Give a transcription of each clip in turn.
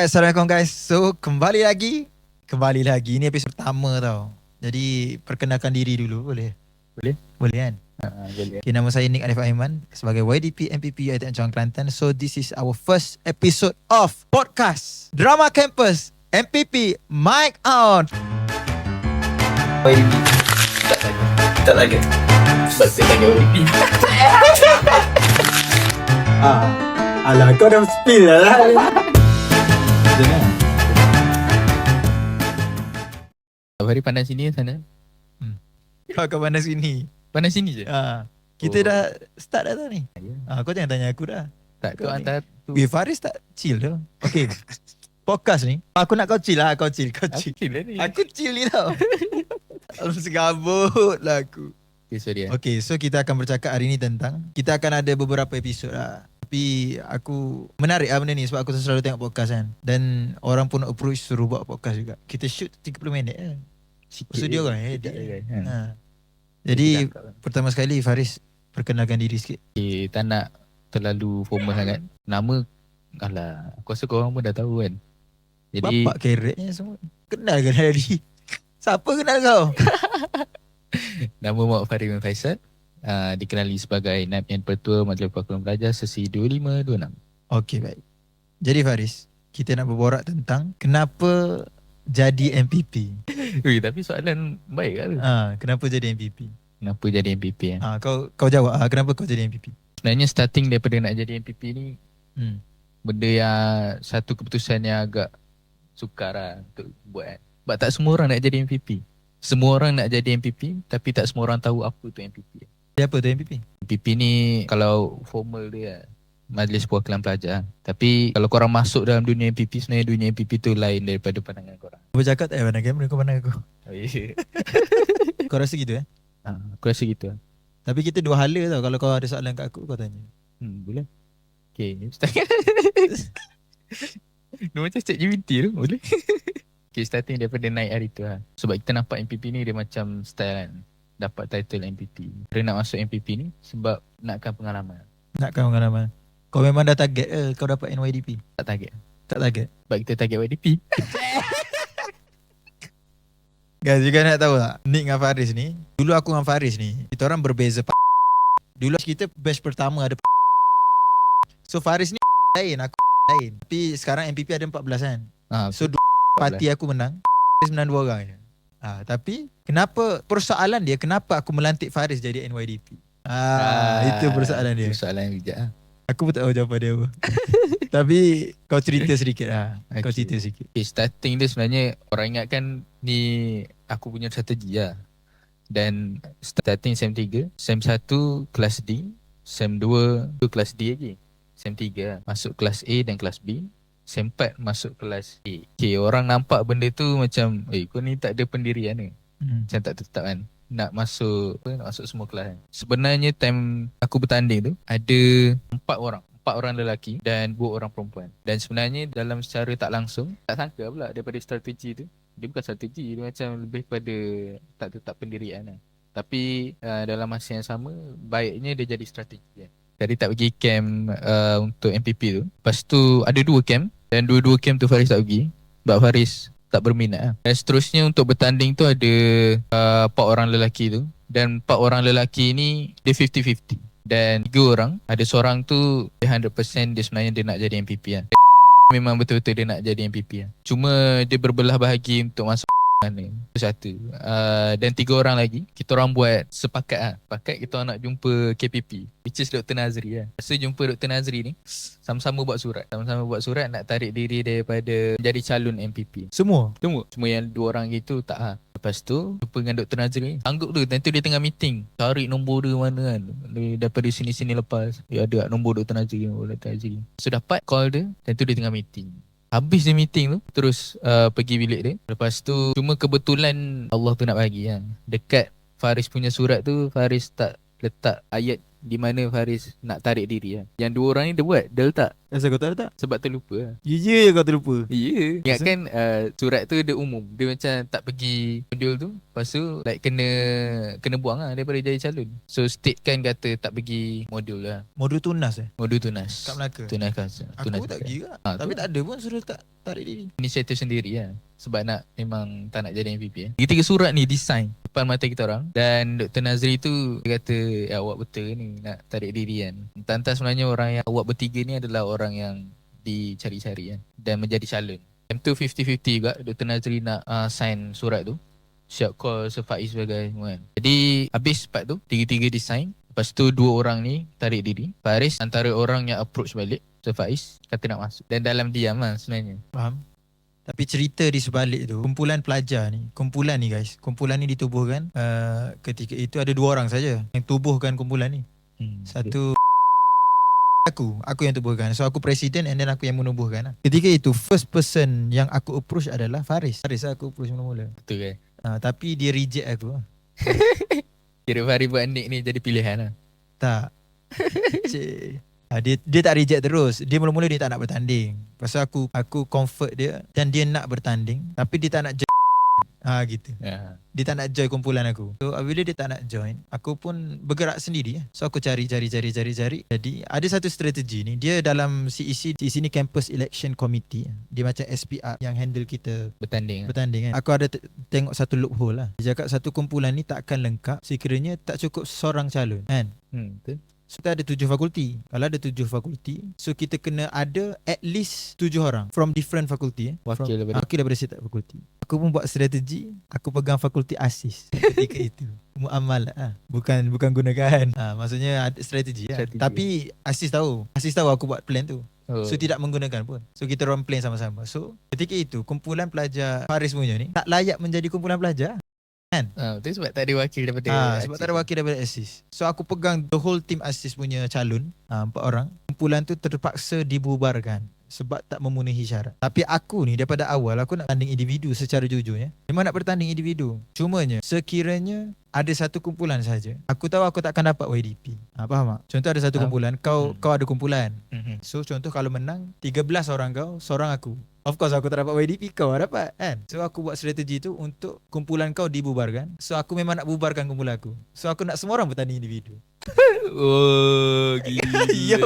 Alright, Assalamualaikum guys. So, kembali lagi. Ini episod pertama tau. Jadi, perkenalkan diri dulu, boleh? Boleh? Boleh kan? Boleh. Okay, nama saya Nick Arif Aiman sebagai YDP MPP UiTM Johor Kelantan. So, this is our first episode of podcast Drama Campus MPP Mic On. YDP tak lagi sebab saya panggil YDP. Alah, kau dah spill lah. Jangan. Hari pandang sini sana. Kau akan pandang sini. Pandang sini je. Kita dah start dah tau ni. Kau jangan tanya aku dah. Tak kau Kau ni. hantar tu. Faris tak chill tu. Okay. Podcast ni aku nak kau chill lah. Kau chill. Chill lah ni. Aku chill ni tau. Segabut lah aku. Okay, sorry. Okay, so kita akan bercakap hari ni tentang, kita akan ada beberapa episod lah. Tapi aku menarik lah benda ni sebab aku selalu tengok podcast kan. Dan orang pun approach suruh buat podcast juga. Kita shoot 30 minit kan. Maksud dia orang edit kan. Jadi pertama sekali Faris perkenalkan diri sikit. Okay, tak nak terlalu formal sangat. Nama alah, aku rasa korang pun dah tahu kan. Jadi Bapak keretnya semua. Kenal ke dari? Siapa kenal kau? nama Muhammad Farid bin Faisal. Dikenali sebagai Naib Yang Pertua Majlis Perkumpulan Pelajar sesi 25-26. Okay, baik. Jadi Faris, kita nak berborak tentang kenapa jadi MPP. Ui, tapi soalan baik kan? Kenapa jadi MPP? Kenapa jadi MPP kan? Kau jawab. Kenapa kau jadi MPP? Sebenarnya starting daripada nak jadi MPP ni benda yang satu keputusan yang agak sukar lah untuk buat kan. Sebab tak semua orang nak jadi MPP. Semua orang nak jadi MPP tapi tak semua orang tahu apa tu MPP. Dia apa tu MPP? MPP ni kalau formal dia Majlis Perwakilan Pelajar. Tapi kalau korang masuk dalam dunia MPP, sebenarnya dunia MPP tu lain daripada pandangan korang. Kau bercakap tak pandang kamera, kau pandang aku. Oh, yeah. Kau rasa gitu Aku rasa gitu. Tapi kita dua hala tau. Kalau kau ada soalan kat aku, kau tanya. Boleh. Okay, dia macam chat GPT tu. Boleh. Okay, starting daripada naik hari tu lah. Sebab kita nampak MPP ni dia macam style kan. Dapat title MPP. Dia nak masuk MPP ni sebab nakkan pengalaman. Nakkan pengalaman. Kau memang dah target kau dapat NYDP? Tak target. Tak target? Sebab kita target YDP. Guys, juga nak tahu tak? Nick dengan Faris ni. Dulu aku dengan Faris ni, kita orang berbeza. Dulu kita batch pertama ada. So Faris ni lain, aku lain. Tapi sekarang MPP ada 14 kan. So parti aku menang. Faris menang 2 orang je. Tapi kenapa persoalan dia, kenapa aku melantik Faris jadi NYDP? Itu persoalan dia. Persoalan bijak lah. Aku pun tak tahu jawapan dia apa. Tapi kau cerita sedikit lah. Kau cerita sikit. Okay, starting dia sebenarnya orang ingatkan ni aku punya strategi lah. Dan starting SEM 3, SEM 1 kelas D, SEM 2 tu kelas D lagi. SEM 3 lah. Masuk kelas A dan kelas B. SEM 4 masuk kelas A. Okay, orang nampak benda tu macam kau ni tak ada pendirian ni. Macam tak tetap kan. Nak masuk semua kelas kan. Sebenarnya time aku bertanding tu ada 4 orang lelaki dan 2 orang perempuan. Dan sebenarnya dalam secara tak langsung, tak sangka pula daripada strategi tu, dia bukan strategi, dia macam lebih pada tak tetap pendirian lah. Tapi dalam masa yang sama, baiknya dia jadi strategi kan. Jadi tak pergi camp untuk MPP tu. Lepas tu ada 2 camp dan dua-dua camp tu Faris tak pergi sebab Faris tak berminat lah. Dan seterusnya untuk bertanding tu ada 4 orang lelaki tu. Dan 4 orang lelaki ni dia 50-50. Dan 3 orang, ada seorang tu dia 100% dia sebenarnya dia nak jadi MPP kan. Memang betul-betul dia nak jadi MPP kan. Cuma dia berbelah bahagi untuk masuk ni. Itu satu. Dan 3 orang lagi kita orang buat sepakat lah. Sepakat kita orang nak jumpa KPP, which is Dr. Nazri lah. Masa jumpa Dr. Nazri ni sama-sama buat surat nak tarik diri daripada menjadi calon MPP. Semua? Cuma yang 2 orang itu tak lah. Lepas tu jumpa dengan Dr. Nazri ni. Sanggup tu nanti dia tengah meeting, cari nombor dia mana kan. Dia daripada sini-sini lepas dia ada nombor Dr. Nazri. So dapat call dia, tentu dia tengah meeting. Habis dia meeting tu, terus pergi bilik dia. Lepas tu cuma kebetulan Allah tu nak bagi kan. Dekat Faris punya surat tu Faris tak letak ayat di mana Faris nak tarik diri lah. Yang dua orang ni dia buat, dia letak Asal kau tahu tak? sebab terlupa lah. Je kau terlupa. Ya. Ingat kan surat tu dia umum. Dia macam tak pergi modul tu. Lepas tu like kena buang lah daripada jadi calon. So state kan kata tak pergi modul lah. Modul tunas Modul tunas. kat Melaka. Tunas kan. Aku tak pergi juga. Tapi tak ada pun suruh tarik diri. Inisiatif sendiri lah. Sebab memang tak nak jadi MVP kan. Tiga surat ni design depan mata kita orang. Dan Dr. Nazri tu dia kata awak betul ni nak tarik diri kan. Entah sebenarnya orang yang awak bertiga ni adalah orang yang dicari-cari kan. Dan menjadi calon. Time tu 50-50 juga Dr. Nazri nak sign surat tu. Siap call Sir Faiz sebagai kan. Jadi habis part tu tiga-tiga design. Lepas tu dua orang ni tarik diri. Faris antara orang yang approach balik Sir Faiz kata nak masuk. Dan dalam diam lah sebenarnya. Faham? Tapi cerita di sebalik tu, kumpulan pelajar ni, kumpulan ni guys, kumpulan ni ditubuhkan ketika itu ada dua orang saja yang tubuhkan kumpulan ni. Satu aku yang tubuhkan. So aku presiden and then aku yang menubuhkan lah. Ketika itu first person yang aku approach adalah Faris. Faris lah aku approach mula-mula. Betul kan? Tapi dia reject aku. Kira Faris buat nick ni jadi pilihan lah. Tak. Cik. Dia tak reject terus. Dia mula-mula dia tak nak bertanding. Pasal aku comfort dia dan dia nak bertanding tapi dia tak nak gitu. Dia tak nak join kumpulan aku. So bila dia tak nak join, aku pun bergerak sendiri. So aku cari. Jadi ada satu strategi ni. Dia dalam CEC ni Campus Election Committee. Dia macam SPR yang handle kita bertanding kan. Aku ada tengok satu loophole lah. Dia cakap satu kumpulan ni takkan lengkap sekiranya tak cukup seorang calon kan. Betul. So kita ada 7 fakulti. Kalau ada 7 fakulti, so kita kena ada at least 7 orang from different fakulti. Wakil daripada setiap fakulti. Aku pun buat strategi. Aku pegang fakulti ASIS ketika itu. Muamalah bukan gunakan. Maksudnya ada strategi lah. Tapi ASIS tahu aku buat plan tu. So tidak menggunakan pun. So kita orang plan sama-sama. So ketika itu kumpulan pelajar Faris punya ni tak layak menjadi kumpulan pelajar. Betul sebab tak ada wakil daripada sebab tak ada wakil daripada ASIS. So aku pegang the whole team ASIS punya calon 4 orang. Kumpulan tu terpaksa dibubarkan sebab tak memenuhi syarat. Tapi aku ni daripada awal aku nak tanding individu secara jujurnya. Memang nak bertanding individu. Cumanya sekiranya ada satu kumpulan saja, aku tahu aku takkan dapat YDP. Faham tak? Contoh ada satu kumpulan, kau ada kumpulan. So contoh kalau menang 13 orang kau, seorang aku. Of course aku tak dapat YDP, kau dapat kan. So aku buat strategi tu untuk kumpulan kau dibubarkan. So aku memang nak bubarkan kumpulan aku. So aku nak semua orang bertanding individu. Oh gila. Yo.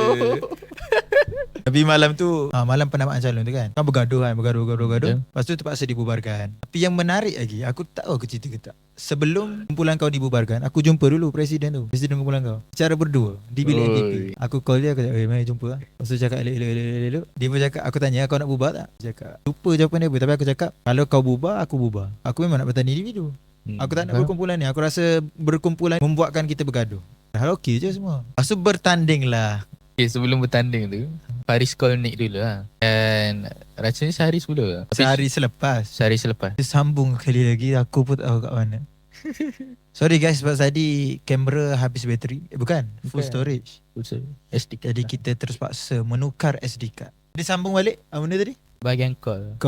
Tapi malam tu malam penamaan calon tu kan, bergaduh. Lepas tu terpaksa dibubarkan. Tapi yang menarik lagi, aku tak tahu aku cerita ke tak. Sebelum kumpulan kau dibubarkan, aku jumpa dulu presiden kumpulan kau secara berdua di bilik NTP. Aku call dia, aku cakap mari jumpa lah. Lepas tu cakap elok. Dia pun cakap, aku tanya kau nak bubar tak? Dia cakap lupa jawapan dia apa. Tapi aku cakap kalau kau bubar, aku bubar. Aku memang nak bertanding individu. Aku tak nak berkumpulan ni. Aku rasa berkumpulan membuatkan kita bergaduh. Hal okey je semua. Lepas tu bertanding lah. Okay, sebelum bertanding tu Faris call Nick dulu lah. Dan rasanya sehari sebelum Sehari selepas dia sambung kali lagi. Aku pun tak tahu kat mana. Sorry guys, sebab tadi kamera habis bateri. Bukan, full storage. SD card. Jadi kita terpaksa menukar SD card. Dia sambung balik. Apa benda tadi? Bahagian call.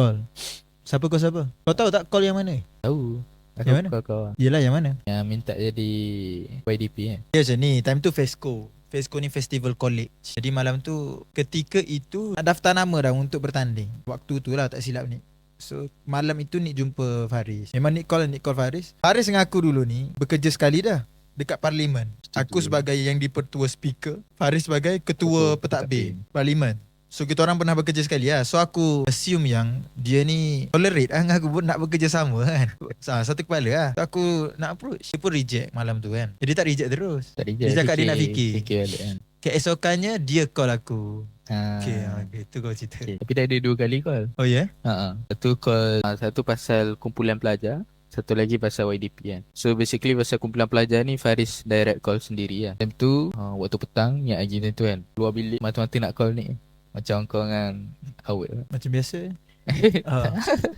Siapa? Kau tahu tak call yang mana? Tahu. Yang mana? Kau. Yelah yang mana? Yang minta jadi YDP kan. Dia macam ni. Time tu FESCO ni Festival College. Jadi malam tu ketika itu nak daftar nama dah untuk bertanding. Waktu tu lah tak silap ni. So malam itu Nick jumpa Faris. Memang Nick call Faris. Faris dengan aku dulu ni bekerja sekali dah dekat parlimen. Aku sebagai yang dipertua speaker, Faris sebagai ketua pentadbir parlimen. So kita orang pernah bekerja sekali lah. So aku assume yang dia ni tolerate dengan aku pun nak bekerja sama kan. Satu kepala lah. So aku nak approach. Dia pun reject malam tu kan. Dia tak reject terus. Dia cakap dia nak fikir balik kan. Keesokannya dia call aku. Okay, tu kau cerita. Tapi dah ada 2 kali call. Oh ya? Satu call, satu pasal kumpulan pelajar, satu lagi pasal YDP kan. So basically pasal kumpulan pelajar ni Faris direct call sendiri lah. Time tu waktu petang yang lagi tu kan, luar bilik mata-mata nak call ni. Macam kau dengan awet lah. Macam biasa.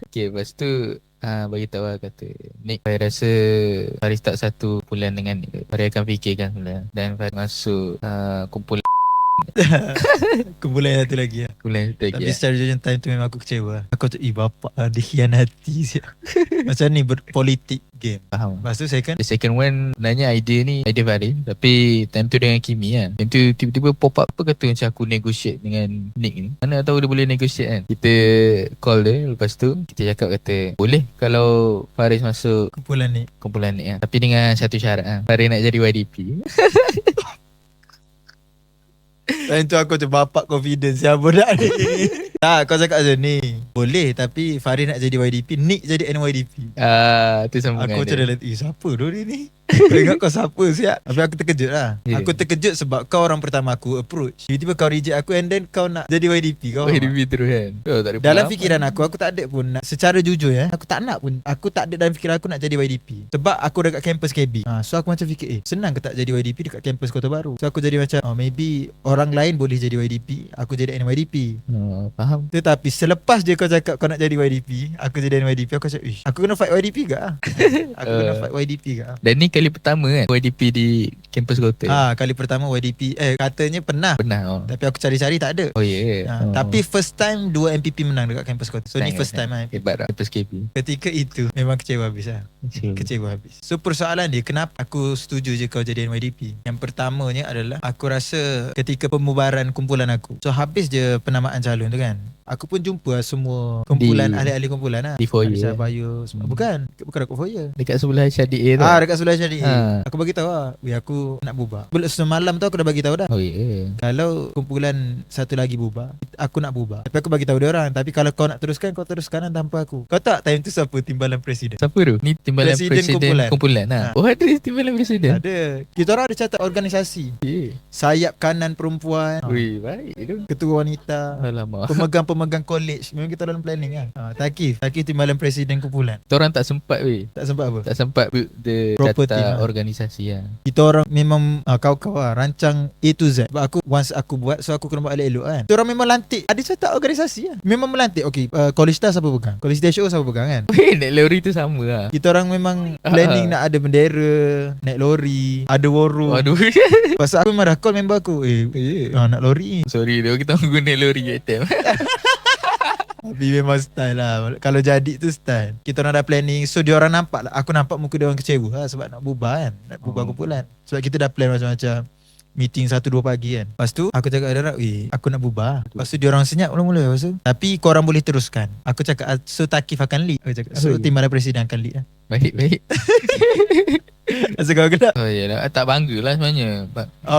Okay, lepas tu bagi tahu lah, kata Nick, saya rasa Faris tak satu kumpulan dengan Nick. Faris akan fikirkan sebenarnya. Dan Faris masuk kumpulan kumpulan yang satu lagi lah. Tapi secara jujur time tu memang aku kecewa. Aku tu bapak dikhianati. Macam ni berpolitik game. Faham. Lepas tu second, The second one sebenarnya idea Faris, tapi time tu dengan Kimi kan. Time tu tiba-tiba pop up, apa kata macam aku negotiate dengan Nick ni. Mana tahu dia boleh negotiate kan. Kita call dia, lepas tu kita cakap kata boleh kalau Faris masuk kumpulan ni. kumpulan Nick kan. Tapi dengan satu syarat kan. Faris nak jadi YDP. Time tu aku macam bapak confidence siapa budak ni. Tak, kau cakap macam ni. Boleh, tapi Farid nak jadi YDP, Nick jadi NYDP. Tu sambungan Aku macam dia. dah siapa tu dia ni? Kau ingat kau siapa siap? Tapi aku terkejut lah. Ya. Aku terkejut sebab kau orang pertama aku approach. Tiba-tiba kau reject aku and then kau nak jadi YDP. Kau faham YDP terus kan. Oh, tak ada dalam pengalaman. fikiran aku tak ada pun nak, secara jujur aku tak nak pun. Aku tak ada dalam fikiran aku nak jadi YDP. Sebab aku dekat kampus KB. So aku macam fikir senang ke tak jadi YDP dekat kampus Kota Baru. So aku jadi macam maybe orang lain boleh jadi YDP, aku jadi NYDP. Faham. Tetapi selepas je kau cakap kau nak jadi YDP, aku jadi NYDP, aku cakap aku kena fight YDP ke? Aku kena fight YDP ke? Dan ni kali pertama kan YDP di kampus Kota. Kali pertama YDP katanya pernah. Pernah. Tapi aku cari-cari tak ada. Oh ya. Tapi first time 2 MPP menang dekat kampus Kota. So ni Nice, first time lah. hebat lah kampus KB. Ketika itu memang kecewa habis lah. Kecewa habis. So persoalan dia, kenapa aku setuju je kau jadi NYDP? Yang pertamanya adalah aku rasa ketika pembubaran kumpulan aku, so habis je penamaan calon tu kan, aku pun jumpa semua kumpulan ahli-ahli kumpulan lah. Di foyer. Ada Sabayu semua. Bukan dekat foyer. Dekat sebelah Syadiq tu. Dekat sebelah jadi. Aku bagi tahu lah, aku nak bubar. Semalam tu aku dah bagi tahu dah. Oh ya. Kalau kumpulan satu lagi bubar, aku nak bubar. Tapi aku bagi tahu dia orang. Tapi kalau kau nak teruskan, kau teruskan tanpa aku. Kau tak time tu siapa timbalan presiden? Siapa tu? Ni timbalan presiden kumpulan lah. Oh ada timbalan presiden. Ada. Kita orang ada catat organisasi. Sayap kanan perempuan. Wih, baik tu. Ketua wanita. Alamak. Pemegang-pemegang college. Memang kita dalam planning kan. Takif timbalan presiden kumpulan. Kita orang tak sempat weh. Tak sempat apa? Tak sempat build the Proper team data lah. organisasi lah. Kita orang memang kau-kau lah, rancang A to Z. Sebab aku once aku buat, so aku kena buat elok-elok kan. Kita orang memang lantik. Ada catat organisasi lah. Memang melantik. Okay, college star siapa pegang? College DSO siapa pegang kan? Weh, naik lori tu sama lah. Kita orang memang planning nak ada bendera, naik lori, ada war room. Waduh. Pasal aku memang dah call member aku, nak lori ni. Sorry dia, kita guna naik lori ATM. Tapi memang style lah. Kalau jadi tu style. Kita orang dah planning. So dia orang nampak lah. Aku nampak muka dia orang kecewa lah, sebab nak bubar kan. Nak bubar kumpulan. Sebab kita dah plan macam-macam. Meeting 1-2 pagi kan. Lepas tu aku cakap dia orang, aku nak bubar. Lepas tu dia orang senyap mula-mula. Lepas tu, tapi korang boleh teruskan. Aku cakap so Takif akan lead. Aku cakap, so timbalan presiden akan lead lah. Baik. Masa kau gelap. Oh iyalah, tak bangga lah sebenarnya.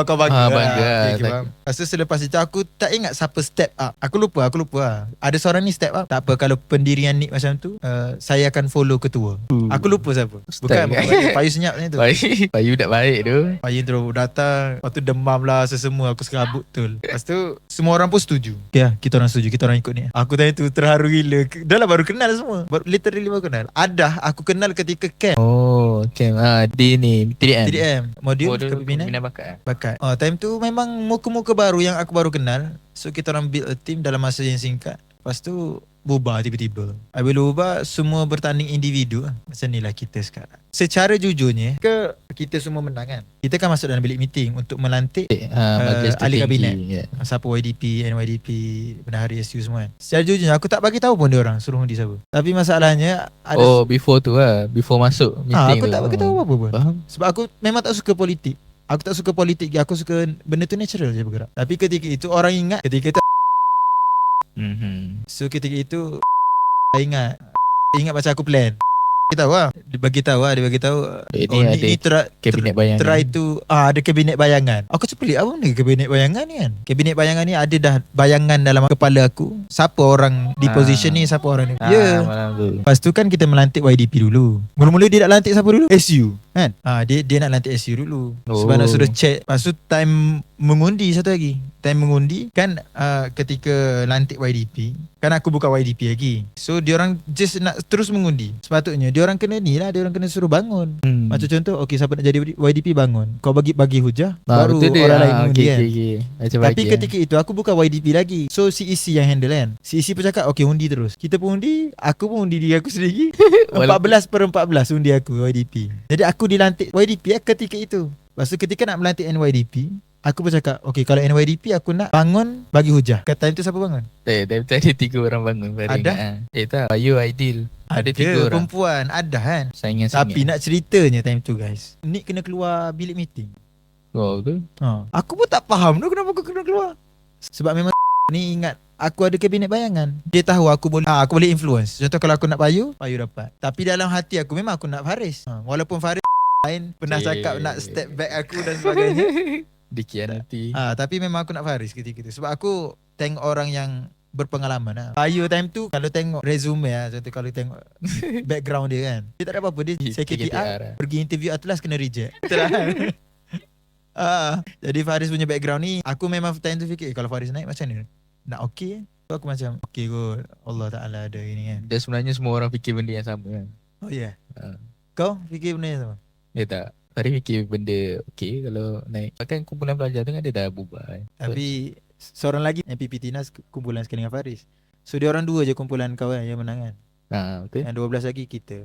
Kau bangga bangga lah. Okay, faham. Lepas tu selepas itu aku tak ingat siapa step up. Aku lupa lah. Ada seorang ni step up. Tak apa, kalau pendirian Nick macam tu, saya akan follow ketua. Aku lupa siapa. Bukan Payu senyap ni tu. Baik. Payu tak baik tu. Payu terus datang. Lepas tu demam lah sesemua. Aku serabut betul. Lepas tu semua orang pun setuju. Ya, kita orang setuju. Kita orang ikut ni. Aku tadi tu terharu gila. Dah lah baru kenal semua. Literally baru kenal. Ada aku kenal ketika camp. Oh, camp. Di ni 3M. 3M modul kepimpinan bakat. Time tu memang muka-muka baru yang aku baru kenal. So kita orang build a team dalam masa yang singkat. Lepas tu bubar tiba-tiba. Bila bubar, semua bertanding individu. Macam ni lah kita sekarang. Secara jujurnya, kita semua menang kan. Kita kan masuk dalam bilik meeting untuk melantik ahli kabinet. Siapa YDP, NYDP, Bendahari SU semua kan. Secara jujurnya, aku tak bagi tahu pun dia orang suruh undi siapa. Tapi masalahnya ada before tu lah. Before masuk meeting aku tu. tak bagi tahu apa pun. Faham? Sebab aku memang tak suka politik. Aku tak suka politik. Aku suka benda tu natural je bergerak. Tapi ketika itu orang ingat ketika itu so ketika itu ingat macam aku plan. Dia bagi tahu ni kabinet bayangan. try tu ada kabinet bayangan. Aku macam pelik, apa ni kabinet bayangan ni kan. Kabinet bayangan ni ada dah bayangan dalam kepala aku. Siapa orang di position ni, siapa orang ni. Malam tu. Lepas tu kan kita melantik YDP dulu. Mula-mula dia nak lantik siapa dulu? SU kan. Dia nak lantik SU dulu. Sebab nak suruh check. Lepas tu time mengundi satu lagi. Time mengundi kan ketika lantik YDP, kan aku buka YDP lagi. So diorang just nak terus mengundi. Sepatutnya diorang kena ni lah, diorang kena suruh bangun. Macam contoh, okay siapa nak jadi YDP bangun. Kau bagi hujah, baru orang lain mengundi kan. Tapi ketika itu aku buka YDP lagi. So CEC yang handle kan. CEC pun cakap okay undi terus. Kita pun undi, aku pun undi diri aku sendiri. 14/14 undi aku YDP. Jadi aku dilantik YDP ketika itu. Lepas tu ketika nak melantik NYDP, Aku pun cakap, okay, kalau NYDP aku nak bangun bagi hujah. Kata time tu siapa bangun? Tapi ada 3 orang bangun. Baru Ada? ingat, tak, Bayu Aidil. Ada 3 orang. perempuan, ada kan. Saingan Tapi nak ceritanya time tu guys, Nick kena keluar bilik meeting. Oh tu. Aku pun tak faham tu kenapa aku kena keluar. Sebab memang ni ingat aku ada kabinet bayangan. Dia tahu aku boleh influence. Contoh kalau aku nak Bayu dapat. Tapi dalam hati aku memang aku nak Faris. Walaupun Faris lain pernah cakap nak step back aku dan sebagainya. Dikhianati. Tapi memang aku nak Faris ketika itu. Sebab aku tengok orang yang berpengalaman lah. Bayu time tu kalau tengok resume contoh kalau tengok background dia kan, dia tak ada apa-apa. Dia CKPR, pergi interview Atlas kena reject. Betul lah kan? Jadi Faris punya background ni, aku memang time tu fikir kalau Faris naik macam ni nak okey. So aku macam okey kot, Allah Ta'ala ada ini kan. Dan sebenarnya semua orang fikir benda yang sama kan. Oh ya yeah. Kau fikir benda yang sama? Ya tak, Faris fikir benda okey kalau naik. Kan kumpulan pelajar tu kan dia dah bubar kan. Tapi seorang lagi MPP Tinas kumpulan sekali dengan Faris. So dia orang 2 je kumpulan kau kan yang menang kan. Betul. Yang 12 lagi kita.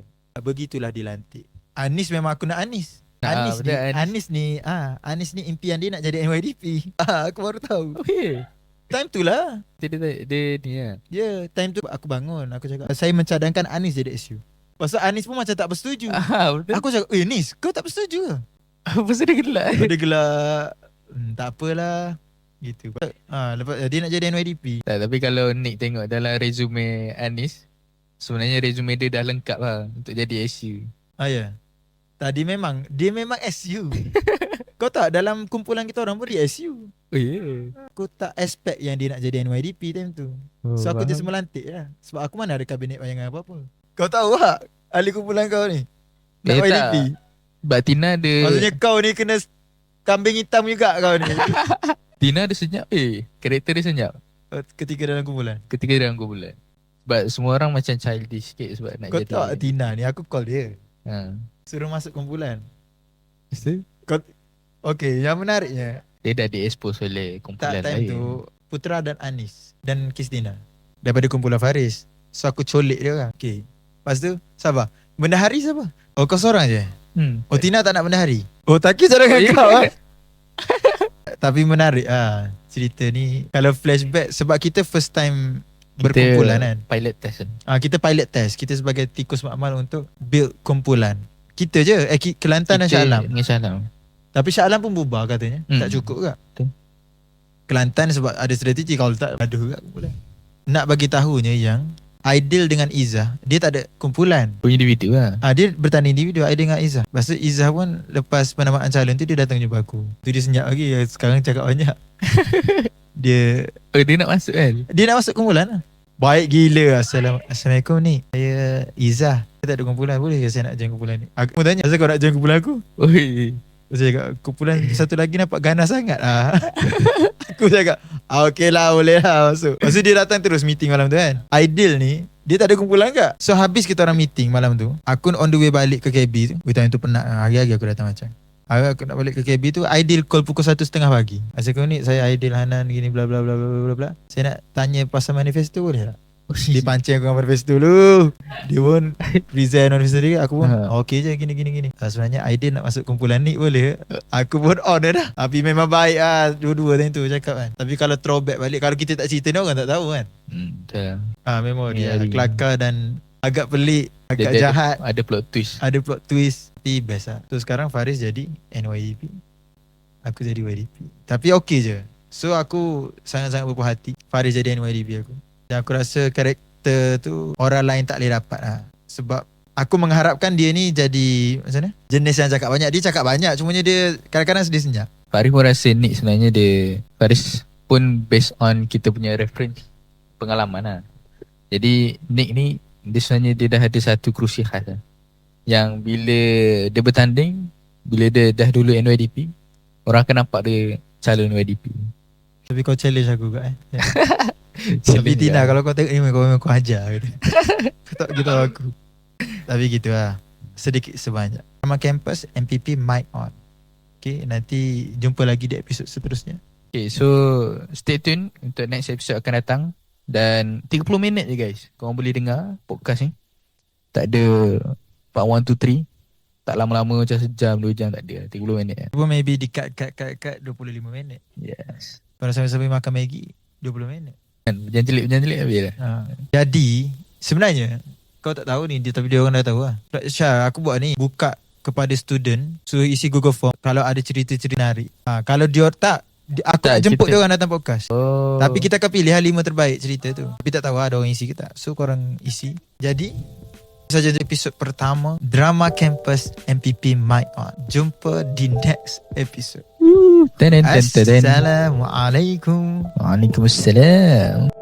Begitulah dilantik. Anis memang aku nak Anis. Anis ni impian dia nak jadi NYDP. Aku baru tahu. Okay. Time tu lah. Dia ni lah. Ya, time tu aku bangun. Aku cakap saya mencadangkan Anis jadi SU. Pasal Anis pun macam tak bersetuju. Betul. Aku cakap, Nis, kau tak bersetuju ke? Pasal dia gelak. Dia gelak. Tak apalah. Gitu. Lepas dia nak jadi NYDP. Tak, tapi kalau Nick tengok dalam resume Anis, sebenarnya resume dia dah lengkap lah untuk jadi SU. Ya. Dia memang SU. Kau tak, dalam kumpulan kita orang pun dia SU. Oh yeah. Aku tak expect yang dia nak jadi NYDP time tu. So aku just melantik lah. Sebab aku mana ada kabinet bayangan apa-apa. Kau tahu tak ahli kumpulan kau ni nak YDP? Sebab Tina ada. Maksudnya kau ni kena kambing hitam juga kau ni. Tina ada senyap. Karakter dia senyap Ketika dalam kumpulan. Sebab semua orang macam childish sikit sebab nak kau jadi. Kau tahu Tina ni aku call dia, suruh masuk kumpulan. Okay, yang menariknya dia dah di-expose oleh kumpulan time lain. tu Putra dan Anis dan Kisdina daripada kumpulan Faris. So aku colik dia kan. Okay, lepas tu sabar, bendahari siapa? Oh kau seorang je. Oh Tina tak nak bendahari. Oh tak kisah dengan kau kan. Tapi menarik cerita ni. Kalau flashback, sebab kita first time berkumpulan kan. Pilot test kan. Kita pilot test. Kita sebagai tikus makmal untuk build kumpulan. Kita je Kelantan dan Shah Alam. Dengan Shah Alam. Tapi Shah Alam pun bubar katanya. Tak cukup ke? Kelantan sebab ada strategi. Kalau tak gaduh kat kumpulan. Nak bagi tahunya yang Aidil dengan Izzah, dia tak ada kumpulan. Individu lah. Dia bertanding individu, Aidil dengan Izzah. Lepas tu Izzah pun lepas penamaan calon tu dia datang jumpa aku. Tu dia senyap lagi. Sekarang cakap banyak. Dia nak masuk kan? Dia nak masuk kumpulan lah. Baik gila. Assalamualaikum ni, saya Izzah. Saya tak ada kumpulan, boleh ke saya nak join kumpulan ni? Aku pun tanya, asal kau nak join kumpulan aku? Saya cakap kumpulan satu lagi nampak ganas sangat Aku cakap okey lah, boleh lah masuk. Lepas tu dia datang terus meeting malam tu kan. Aidil ni dia tak ada kumpulan ke. So habis kita orang meeting malam tu, aku on the way balik ke KB tu. Time tu penat, hari-hari aku datang macam aku nak balik ke KB tu. Aidil call pukul 1:30 pagi. Assalamualaikum ni, saya Aidil Hanan gini bla bla bla bla bla. Saya nak tanya pasal manifesto boleh tak? Dia pancing aku dengan manifesto dulu. Dia pun present manifesto dia. Aku pun okey je gini. Sebenarnya Aidil nak masuk kumpulan ni boleh. Aku pun on dah. Tapi memang baik dua-dua time tu cakap kan. Tapi kalau throwback balik, kalau kita tak cerita ni orang tak tahu kan. Betul. Memori kelakar dan agak pelik, agak jahat. Ada plot twist. Tapi best lah. So sekarang Faris jadi NYDP, aku jadi YDP. Tapi okey je. So aku sangat-sangat berpuas hati Faris jadi NYDP aku. Dan aku rasa karakter tu orang lain tak boleh dapat lah. Sebab aku mengharapkan dia ni jadi macam mana? Jenis yang cakap banyak. Dia cakap banyak, cumanya dia kadang-kadang sedih senyap. Faris pun rasa Nick sebenarnya Faris pun based on kita punya reference pengalaman lah. Jadi Nick ni dia sebenarnya dia dah ada satu kerusi khas lah. Yang bila dia bertanding, bila dia dah dulu NYDP, orang akan nampak dia calon NYDP. Tapi kau challenge aku kat Tapi Tina, kalau kau tengok ni memang kau ajar. Kau tak gitu aku. Tapi gitu lah, sedikit sebanyak. Sama kampus MPP mic on. Okay, nanti jumpa lagi di episod seterusnya. Okay, so stay tune untuk next episode akan datang. Dan 30 minit je guys, korang boleh dengar podcast ni. Tak ada part 1, 2, 3. tak lama-lama macam sejam 2 jam, tak ada, 30 minit. Cuma maybe di cut 25 minit. Yes. Kalau sambil-sambil makan Maggi 20 minit. Kan berjanjilik habis dah. Jadi sebenarnya kau tak tahu ni, tapi dia orang dah tahu lah. Syah, aku buat ni buka kepada student, suruh isi Google Form kalau ada cerita-cerita menarik. Kalau dia tak, aku tak jemput dia orang datang podcast. Tapi kita akan pilih 5 terbaik cerita tu. Tapi tak tahu ada orang isi ke tak. So korang isi. Jadi saja episod pertama Drama Campus MPP Mic On. Jumpa di next episode. Assalamualaikum. Assalamualaikum. Waalaikumsalam.